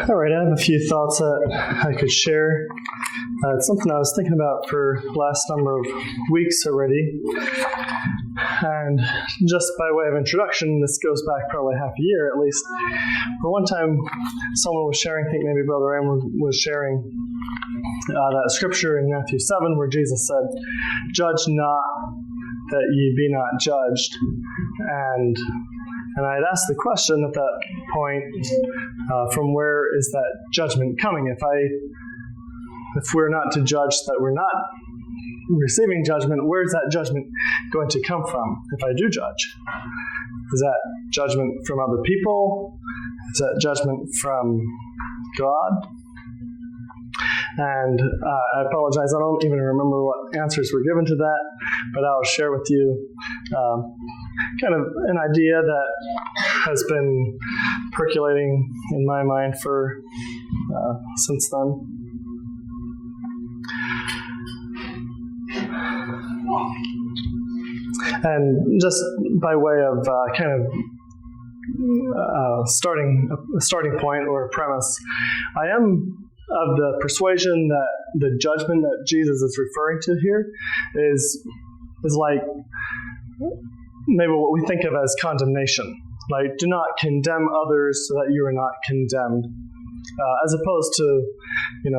All right, I have a few thoughts that I could share. It's something I was thinking about for the last number of weeks already. And just by way of introduction, this goes back probably half a year at least. But one time, someone was sharing, I think maybe Brother Ram was sharing that scripture in Matthew 7 where Jesus said, "Judge not that ye be not judged." And I had asked the question at that point, from where is that judgment coming? If we're not to judge that we're not receiving judgment, where's that judgment going to come from if I do judge? Is that judgment from other people? Is that judgment from God? And I apologize, I don't even remember what answers were given to that, but I'll share with you kind of an idea that has been percolating in my mind for since then. And just by way of kind of starting point or premise, I am of the persuasion that the judgment that Jesus is referring to here is like maybe what we think of as condemnation. Like, do not condemn others so that you are not condemned. As opposed to,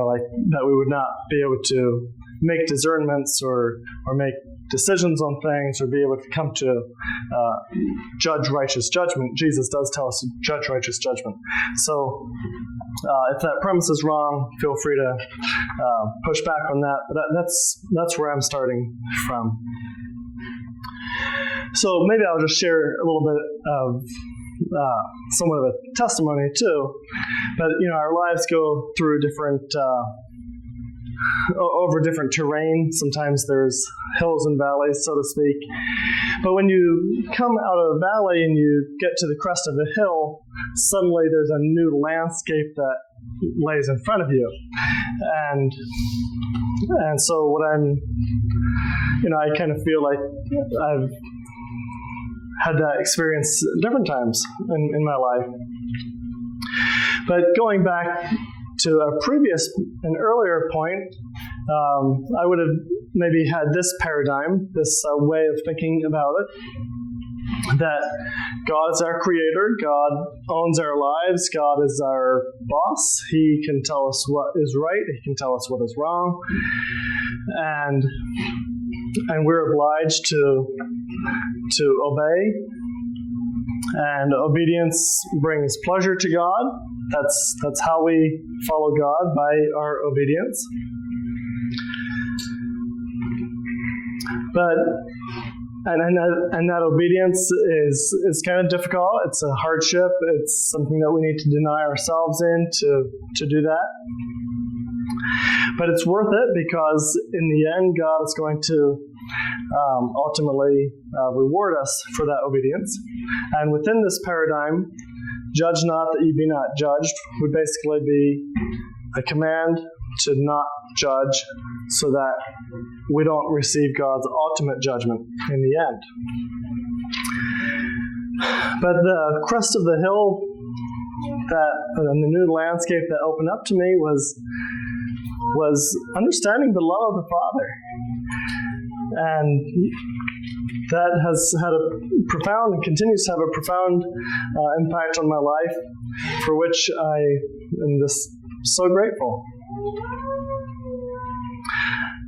like that we would not be able to make discernments or make decisions on things or be able to come to judge righteous judgment. Jesus does tell us to judge righteous judgment. So if that premise is wrong, feel free to push back on that. But that's where I'm starting from. So maybe I'll just share a little bit of somewhat of a testimony too. But our lives go through over different terrain. Sometimes there's hills and valleys, so to speak. But when you come out of a valley and you get to the crest of a hill, suddenly there's a new landscape that lays in front of you. And so what I kind of feel like I've had that experience different times in my life. But going back to an earlier point, I would have maybe had this paradigm, this way of thinking about it, that God is our creator, God owns our lives, God is our boss, He can tell us what is right, He can tell us what is wrong, and we're obliged to obey, and obedience brings pleasure to God. That's how we follow God, by our obedience. But and that obedience is kind of difficult. It's a hardship. It's something that we need to deny ourselves in to do that. But it's worth it because in the end, God is going to ultimately reward us for that obedience. And within this paradigm, judge not that ye be not judged would basically be a command to not judge so that we don't receive God's ultimate judgment in the end. But the crest of the hill and the new landscape that opened up to me was understanding the love of the Father. And that has had a profound and continues to have a profound impact on my life, for which I am just so grateful.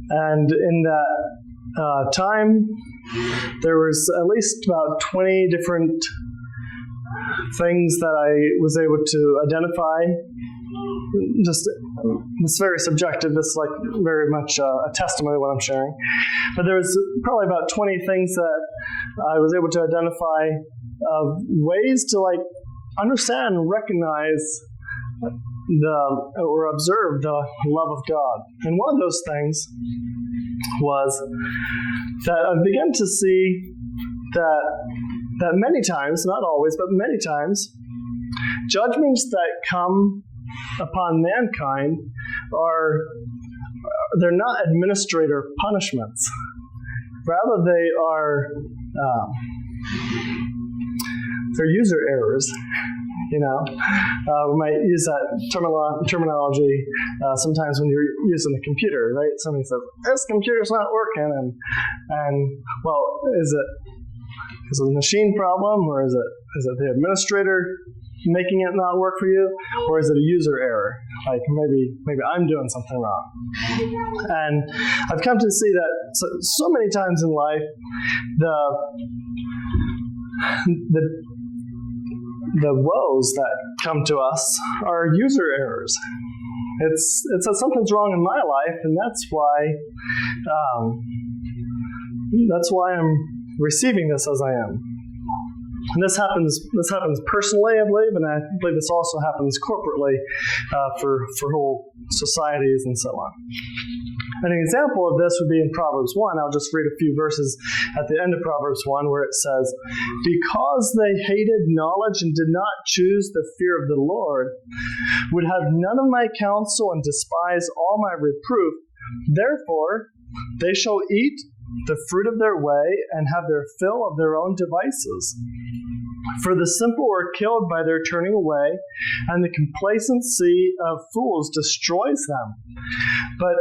And in that time, there was at least about 20 different things that I was able to identify. Just, it's very subjective. It's like very much a testimony what I'm sharing. But there was probably about 20 things that I was able to identify ways to understand and recognize or observe the love of God. And one of those things was that I began to see that many times, not always, but many times, judgments that come upon mankind they're not administrator punishments. Rather, they're user errors. We might use that terminology sometimes when you're using a computer, right? Somebody says, this computer's not working, and well, is it a machine problem, or is it the administrator making it not work for you, or is it a user error? Like maybe I'm doing something wrong. And I've come to see that so many times in life, the woes that come to us are user errors. It's that something's wrong in my life, and that's why I'm receiving this as I am. And this happens personally, I believe, and I believe this also happens corporately for whole societies and so on. An example of this would be in Proverbs 1. I'll just read a few verses at the end of Proverbs 1 where it says, because they hated knowledge and did not choose the fear of the Lord, would have none of my counsel and despise all my reproof, therefore they shall eat the fruit of their way and have their fill of their own devices. For the simple are killed by their turning away, and the complacency of fools destroys them. But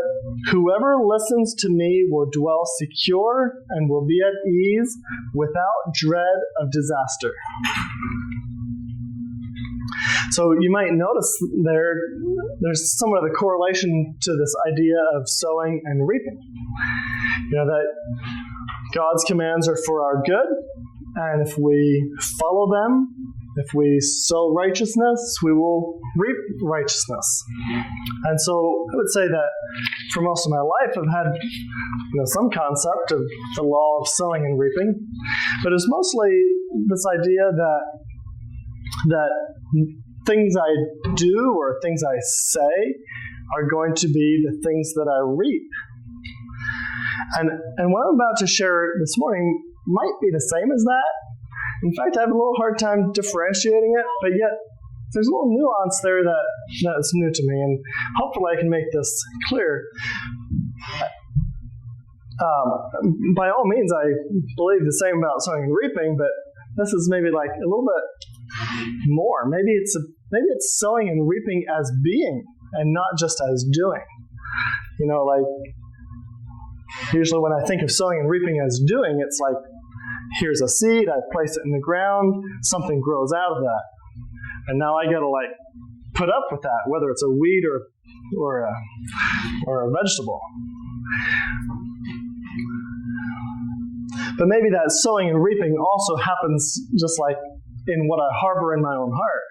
whoever listens to me will dwell secure and will be at ease without dread of disaster. So you might notice there's somewhat of a correlation to this idea of sowing and reaping. That God's commands are for our good, and if we follow them, if we sow righteousness, we will reap righteousness. And so I would say that for most of my life, I've had some concept of the law of sowing and reaping, but it's mostly this idea that things I do or things I say are going to be the things that I reap. And what I'm about to share this morning might be the same as that. In fact, I have a little hard time differentiating it, but yet there's a little nuance there that's new to me, and hopefully I can make this clear. By all means, I believe the same about sowing and reaping, but this is maybe like a little bit more. Maybe it's sowing and reaping as being and not just as doing. Usually when I think of sowing and reaping as doing, it's like, here's a seed, I place it in the ground, something grows out of that. And now I gotta put up with that, whether it's a weed or a vegetable. But maybe that sowing and reaping also happens just like in what I harbor in my own heart.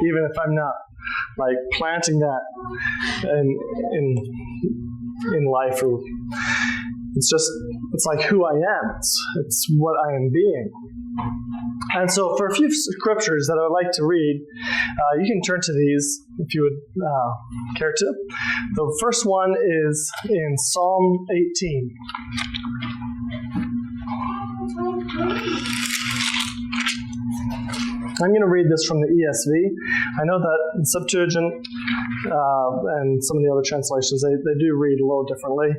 Even if I'm not planting that in life, or it's like who I am. It's what I am being. And so for a few scriptures that I would like to read, you can turn to these if you would care to. The first one is in Psalm 18. I'm going to read this from the ESV. I know that in Septuagint and some of the other translations, they do read a little differently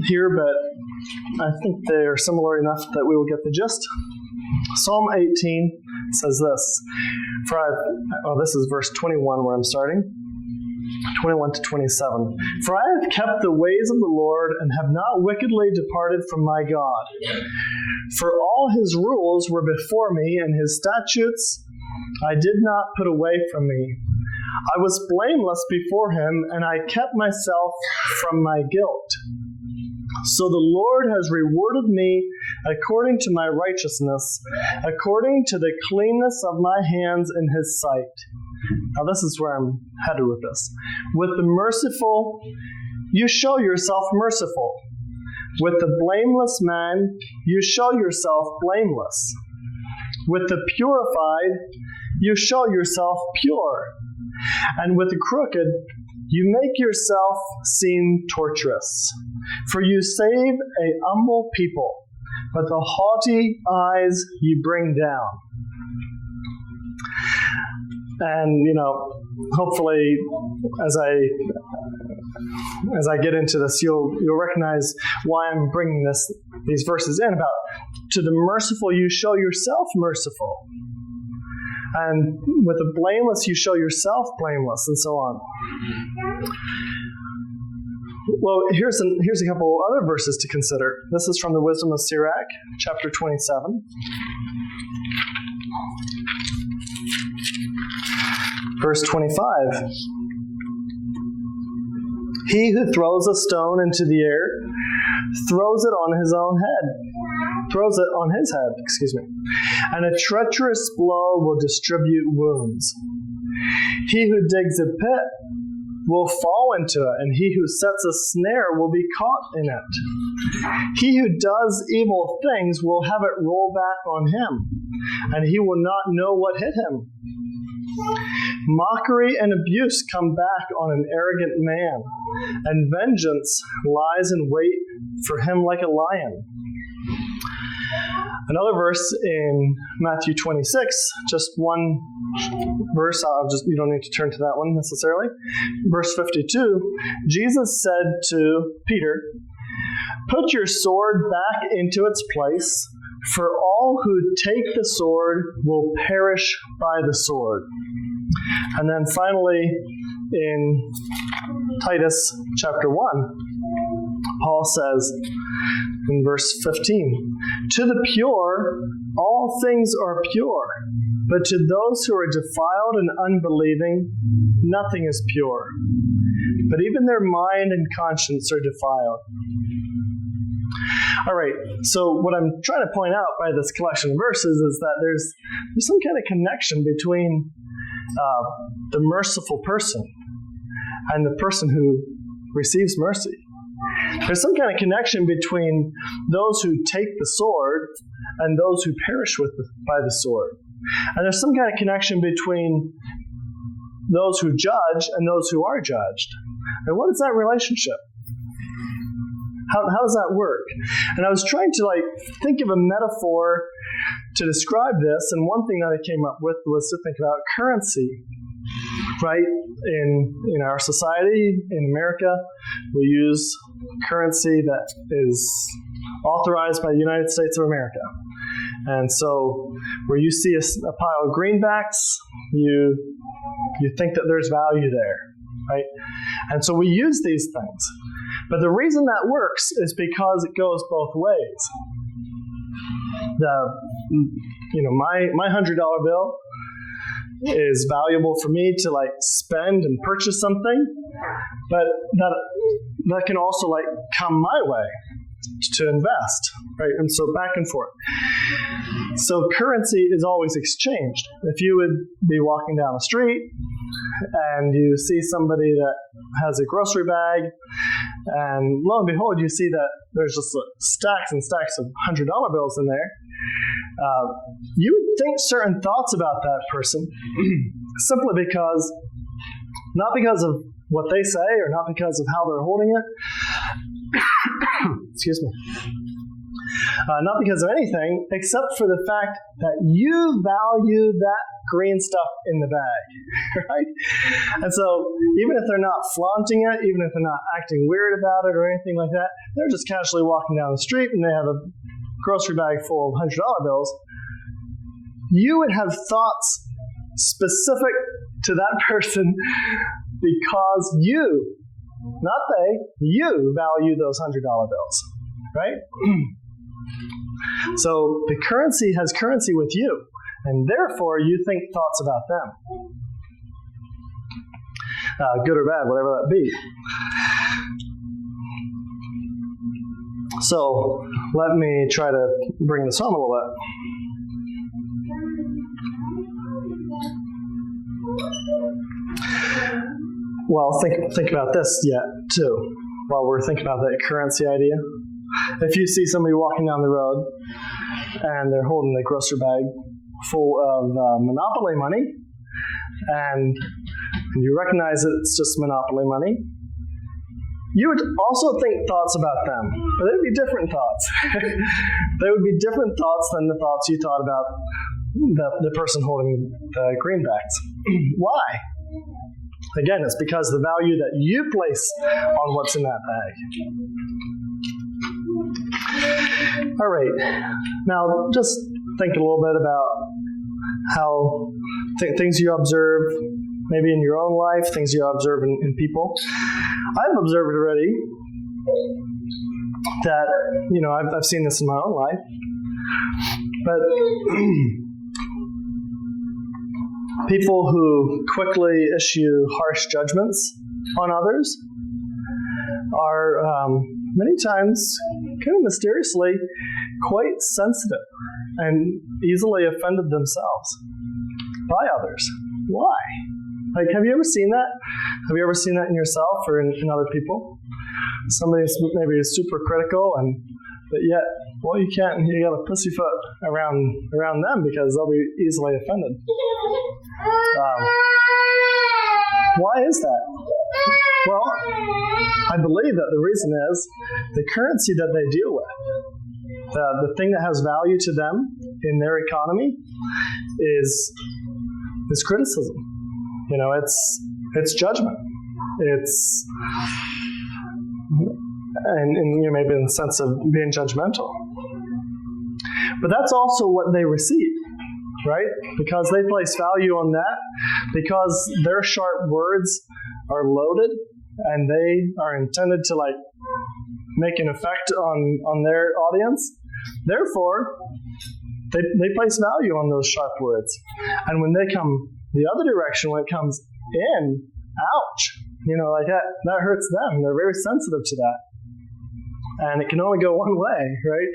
here, but I think they're similar enough that we will get the gist. Psalm 18 says this. This is verse 21 where I'm starting. 21 to 27. For I have kept the ways of the Lord and have not wickedly departed from my God. For all his rules were before me, and his statutes I did not put away from me. I was blameless before him, and I kept myself from my guilt. So the Lord has rewarded me according to my righteousness, according to the cleanness of my hands in his sight. Now this is where I'm headed with this. With the merciful, you show yourself merciful. With the blameless man, you show yourself blameless. With the purified, you show yourself pure. And with the crooked, you make yourself seem torturous. For you save a humble people, but the haughty eyes you bring down. And, hopefully, as I get into this, you'll recognize why I'm bringing these verses in about, to the merciful you show yourself merciful. And with the blameless, you show yourself blameless, and so on. Well, here's a couple other verses to consider. This is from the Wisdom of Sirach, chapter 27. Verse 25. He who throws a stone into the air throws it on his own head. Throws it on his head, And a treacherous blow will distribute wounds. He who digs a pit will fall into it, and he who sets a snare will be caught in it. He who does evil things will have it roll back on him, and he will not know what hit him. Mockery and abuse come back on an arrogant man, and vengeance lies in wait for him like a lion. Another verse in Matthew 26, just one verse, you don't need to turn to that one necessarily. Verse 52, Jesus said to Peter, "Put your sword back into its place, for all who take the sword will perish by the sword." And then finally, in Titus chapter 1, Paul says in verse 15, "To the pure, all things are pure, but to those who are defiled and unbelieving, nothing is pure. But even their mind and conscience are defiled." All right, so what I'm trying to point out by this collection of verses is that there's some kind of connection between the merciful person and the person who receives mercy. There's some kind of connection between those who take the sword and those who perish by the sword. And there's some kind of connection between those who judge and those who are judged. And what is that relationship? How does that work? And I was trying to think of a metaphor to describe this, and one thing that I came up with was to think about currency. Right? In our society, in America, we use currency that is authorized by the United States of America. And so where you see a pile of greenbacks, you think that there's value there, right? And so we use these things. But the reason that works is because it goes both ways. My $100 bill is valuable for me to spend and purchase something, but that can also come my way to invest, right? And so back and forth. So currency is always exchanged. If you would be walking down the street and you see somebody that has a grocery bag, and lo and behold, you see that there's just stacks and stacks of $100 bills in there, you would think certain thoughts about that person simply because, not because of what they say or not because of how they're holding it, excuse me, not because of anything except for the fact that you value that green stuff in the bag, right? And so even if they're not flaunting it, even if they're not acting weird about it or anything like that, they're just casually walking down the street and they have a grocery bag full of $100 bills, you would have thoughts specific to that person because you, not they, you value those $100 bills, right? So the currency has currency with you, and therefore you think thoughts about them. Good or bad, whatever that be. So let me try to bring this home a little bit. Well, think about this yet, too, while we're thinking about that currency idea. If you see somebody walking down the road and they're holding a grocery bag full of Monopoly money, and you recognize that it's just Monopoly money, you would also think thoughts about them, but they would be different thoughts. They would be different thoughts than the thoughts you thought about the person holding the greenbacks. Why? Again, it's because the value that you place on what's in that bag. All right. Now, just think a little bit about how things you observe, maybe in your own life, things you observe in people. I've observed already that, I've seen this in my own life, but people who quickly issue harsh judgments on others are many times kind of mysteriously quite sensitive and easily offended themselves by others. Why? Like, have you ever seen that? Have you ever seen that in yourself or in other people? Somebody's maybe super critical, but yet, well, you got a pussyfoot around them because they'll be easily offended. Why is that? Well, I believe that the reason is the currency that they deal with. The thing that has value to them in their economy is criticism. It's judgment. It's and maybe in the sense of being judgmental. But that's also what they receive, right? Because they place value on that, because their sharp words are loaded and they are intended to make an effect on their audience. Therefore, they place value on those sharp words. And when they come the other direction, when it comes in, ouch, that hurts them. They're very sensitive to that. And it can only go one way, right?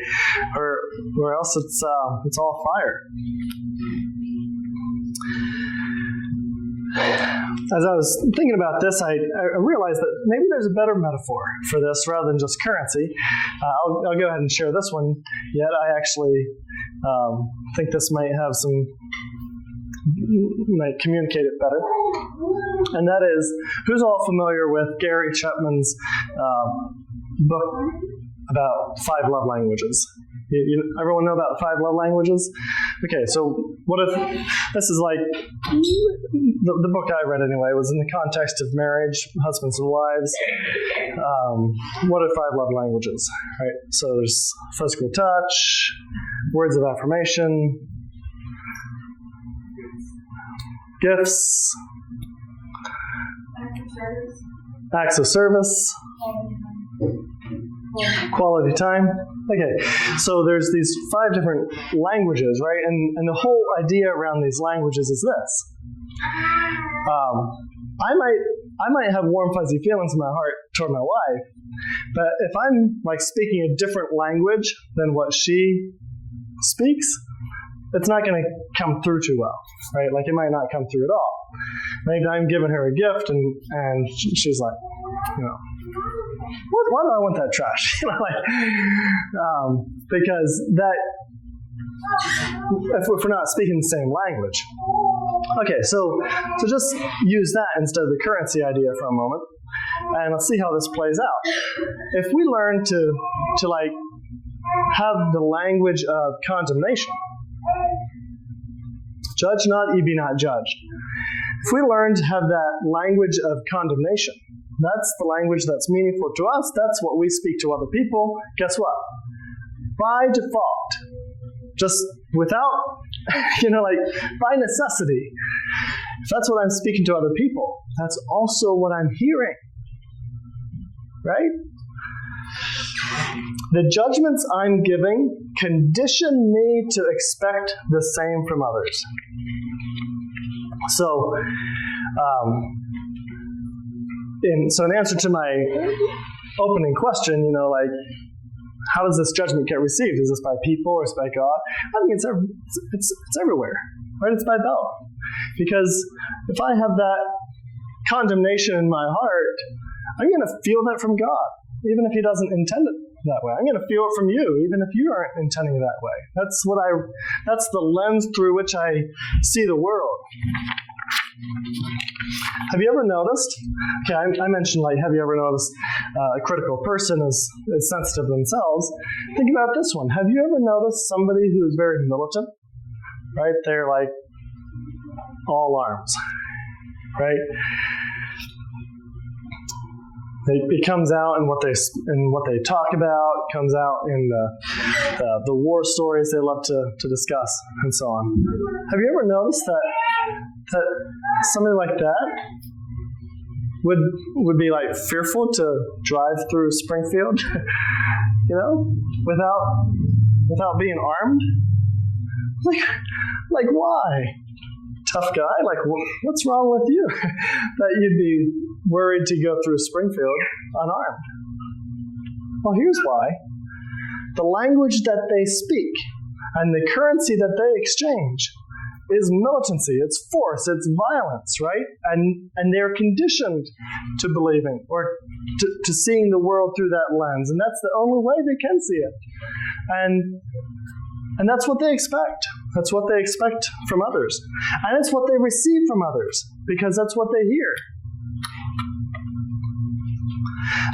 Or else it's all fire. As I was thinking about this, I realized that maybe there's a better metaphor for this rather than just currency. I'll go ahead and share this one. Yet I actually think this might communicate it better. And that is, who's all familiar with Gary Chapman's book about 5 love languages? Everyone know about the 5 love languages? Okay, so what if this is like the book I read anyway was in the context of marriage, husbands and wives. What are 5 love languages? Right. So there's physical touch, words of affirmation, gifts, acts of service, quality time. Okay, so there's these 5 different languages, right? And the whole idea around these languages is this. I might have warm, fuzzy feelings in my heart toward my wife, but if I'm speaking a different language than what she speaks, it's not going to come through too well, right? It might not come through at all. Maybe I'm giving her a gift and she's like, why do I want that trash? Because that, if we're not speaking the same language. Okay, so just use that instead of the currency idea for a moment, and let's see how this plays out. If we learn to have the language of condemnation, judge not, ye be not judged. If we learn to have that language of condemnation, that's the language that's meaningful to us. That's what we speak to other people. Guess what? By default, just without, by necessity, if that's what I'm speaking to other people, that's also what I'm hearing. Right? The judgments I'm giving condition me to expect the same from others. So, in answer to my opening question, how does this judgment get received? Is this by people or is it by God? I think it's everywhere, right? It's by both. Because if I have that condemnation in my heart, I'm going to feel that from God, even if He doesn't intend it that way. I'm going to feel it from you, even if you aren't intending it that way. That's the lens through which I see the world. Have you ever noticed? Okay, I mentioned have you ever noticed a critical person is sensitive themselves? Think about this one. Have you ever noticed somebody who is very militant? Right? They're all arms. Right? It comes out in what they talk about. It comes out in the war stories they love to discuss, and so on. Have you ever noticed that something like that would be like fearful to drive through Springfield, without being armed? Like why? Tough guy? Like, what's wrong with you that you'd be worried to go through Springfield unarmed? Well, here's why. The language that they speak and the currency that they exchange is militancy, it's force, it's violence, right? And they're conditioned to believing or to seeing the world through that lens, and that's the only way they can see it. And that's what they expect. That's what they expect from others. And it's what they receive from others, because that's what they hear.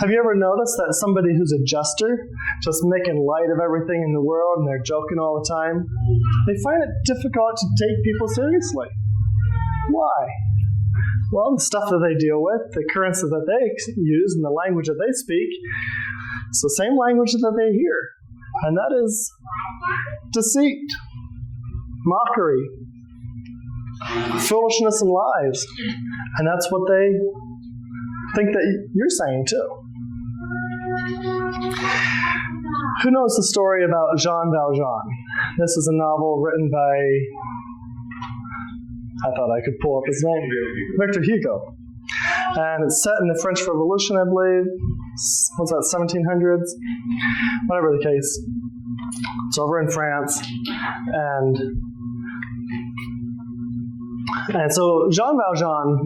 Have you ever noticed that somebody who's a jester, just making light of everything in the world, and they're joking all the time, they find it difficult to take people seriously? Why? Well, the stuff that they deal with, the currency that they use, and the language that they speak, it's the same language that they hear. And that is deceit, mockery, foolishness, and lies. And that's what they think that you're saying too. Who knows the story about Jean Valjean? This is a novel written by, I thought I could pull up his name, Victor Hugo. And it's set in the French Revolution, I believe. What's that, 1700s? Whatever the case. It's over in France. And so Jean Valjean,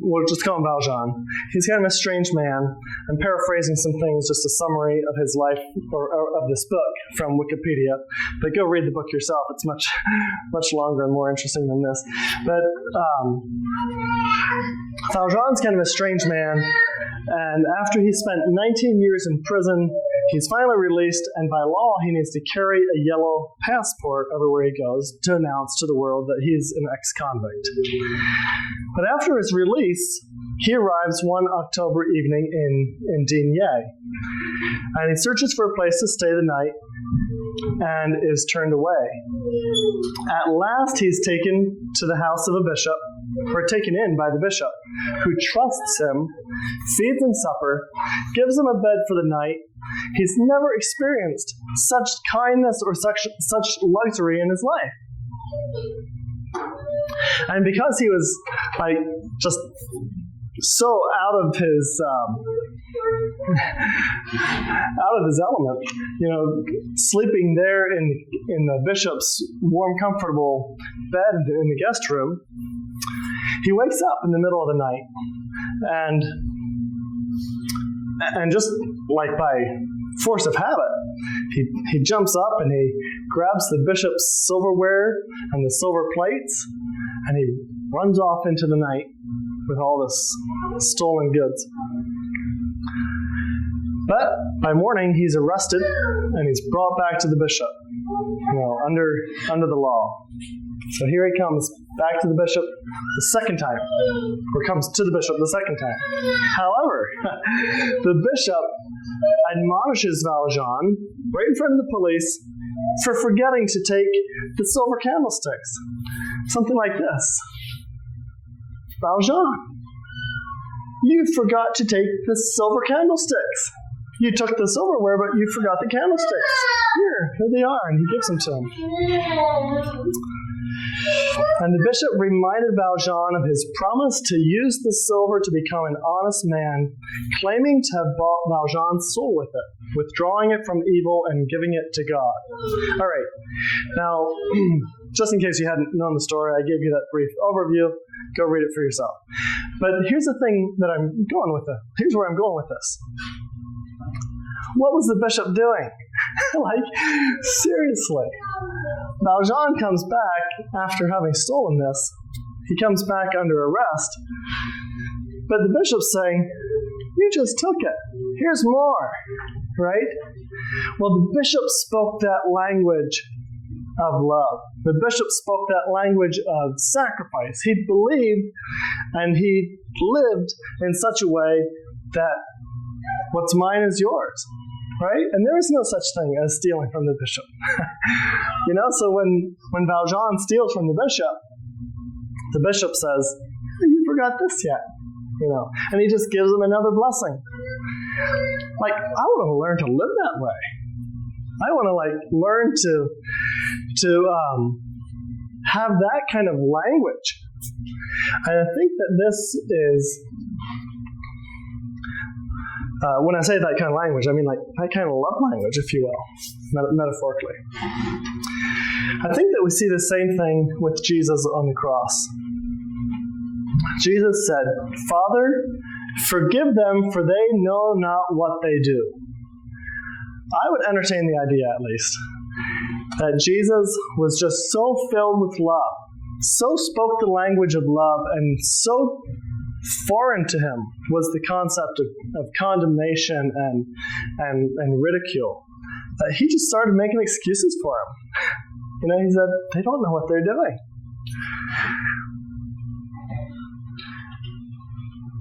we'll just call him Valjean, he's kind of a strange man. I'm paraphrasing some things, just a summary of his life, or of this book from Wikipedia. But go read the book yourself. It's much, much longer and more interesting than this. But Valjean's kind of a strange man. And after he spent 19 years in prison, he's finally released, and by law, he needs to carry a yellow passport everywhere he goes to announce to the world that he's an ex-convict. But after his release, he arrives one October evening in Digne, and he searches for a place to stay the night and is turned away. At last, he's taken to the house of a bishop, or taken in by the bishop, who trusts him, feeds him supper, gives him a bed for the night. He's never experienced such kindness or such luxury in his life. And because he was just so out of his element, sleeping there in the bishop's warm, comfortable bed in the guest room, he wakes up in the middle of the night, and just like by force of habit, he jumps up and he grabs the bishop's silverware and the silver plates, and he runs off into the night with all this stolen goods. But by morning, he's arrested and he's brought back to the bishop, under the law. So here he comes back to the bishop the second time, or comes to the bishop the second time. However, the bishop admonishes Valjean right in front of the police for forgetting to take the silver candlesticks. Something like this. Valjean, you forgot to take the silver candlesticks. You took the silverware, but you forgot the candlesticks. Here they are, and he gives them to him. And the bishop reminded Valjean of his promise to use the silver to become an honest man, claiming to have bought Valjean's soul with it, withdrawing it from evil and giving it to God. All right. Now, just in case you hadn't known the story, I gave you that brief overview. Go read it for yourself. But here's the thing that I'm going with it. Here's where I'm going with this. What was the bishop doing? Seriously. Valjean comes back after having stolen this. He comes back under arrest. But the bishop's saying, you just took it. Here's more. Right? Well, the bishop spoke that language of love. The bishop spoke that language of sacrifice. He believed and he lived in such a way that What's mine is yours, right? And there is no such thing as stealing from the bishop. So when Valjean steals from the bishop says, you forgot this yet, and he just gives him another blessing. Like, I want to learn to live that way. I want to learn to have that kind of language. And I think that this is, when I say that kind of language, I mean that kind of love language, if you will, metaphorically. I think that we see the same thing with Jesus on the cross. Jesus said, Father, forgive them, for they know not what they do. I would entertain the idea, at least, that Jesus was just so filled with love, so spoke the language of love, and so foreign to him was the concept of condemnation and ridicule, that he just started making excuses for him. He said, they don't know what they're doing.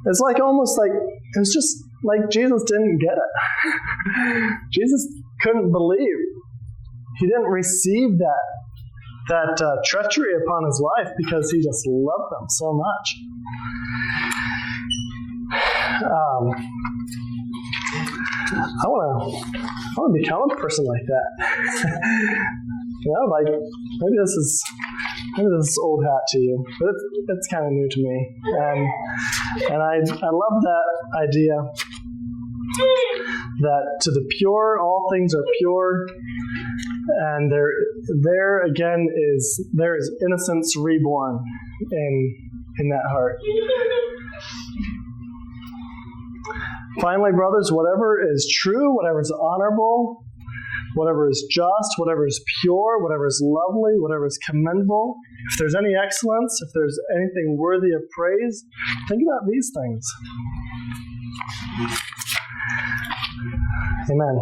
It's almost like, it was just like Jesus didn't get it. Jesus couldn't believe. He didn't receive that treachery upon his life because he just loved them so much. I want to become a person like that. Maybe this is old hat to you, but it's kind of new to me, and I love that idea that to the pure all things are pure, and there again there is innocence reborn in that heart. Finally, brothers, whatever is true, whatever is honorable, whatever is just, whatever is pure, whatever is lovely, whatever is commendable, if there's any excellence, if there's anything worthy of praise, think about these things. Amen.